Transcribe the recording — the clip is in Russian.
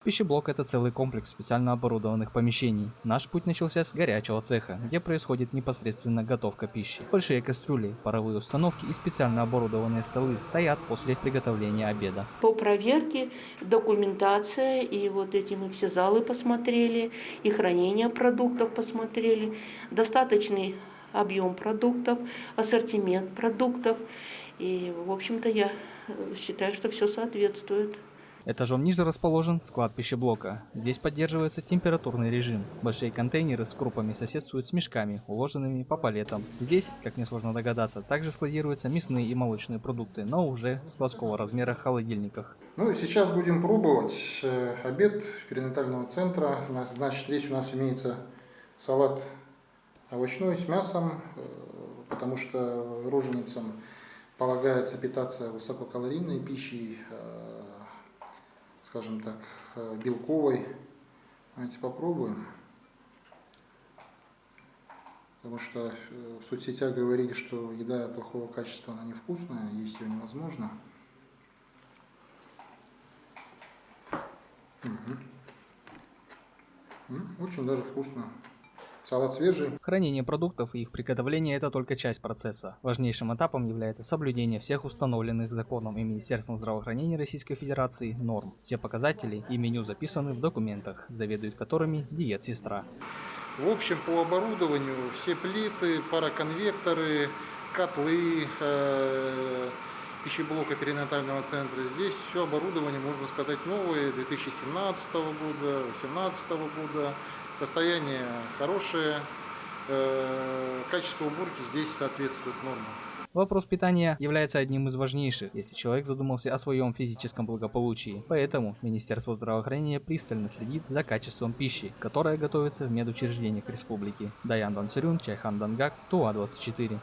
Пищеблок – это целый комплекс специально оборудованных помещений. Наш путь начался с горячего цеха, где происходит непосредственно готовка пищи. Большие кастрюли, паровые установки и специально оборудованные столы стоят после приготовления обеда. По проверке документация, и вот эти мы все залы посмотрели, и хранение продуктов посмотрели, достаточный объем продуктов, ассортимент продуктов. И, в общем-то, я считаю, что все соответствует. Этажом ниже расположен склад пищеблока. Здесь поддерживается температурный режим. Большие контейнеры с крупами соседствуют с мешками, уложенными по палетам. Здесь, как несложно догадаться, также складируются мясные и молочные продукты, но уже в складского размера холодильниках. Ну, сейчас будем пробовать обед перинатального центра. Значит, здесь у нас имеется салат овощной с мясом, потому что роженицам полагается питаться высококалорийной пищей, скажем так, белковой. Давайте попробуем. Потому что в соцсетях говорили, что еда плохого качества, она невкусная, есть ее невозможно. Очень даже вкусно. Салат свежий. Хранение продуктов и их приготовление – это только часть процесса. Важнейшим этапом является соблюдение всех установленных законом и Министерством здравоохранения Российской Федерации норм. Все показатели и меню записаны в документах, заведует которыми диет-сестра. В общем, по оборудованию все плиты, пароконвекторы, котлы пищеблока перинатального центра. Здесь все оборудование, можно сказать, новое, 2017 года, 2018 года. Состояние хорошее, качество уборки здесь соответствует нормам. Вопрос питания является одним из важнейших, если человек задумался о своем физическом благополучии. Поэтому Министерство здравоохранения пристально следит за качеством пищи, которая готовится в медучреждениях республики. Даян Дансюрюн, Чайхан Дангак, Туа 24.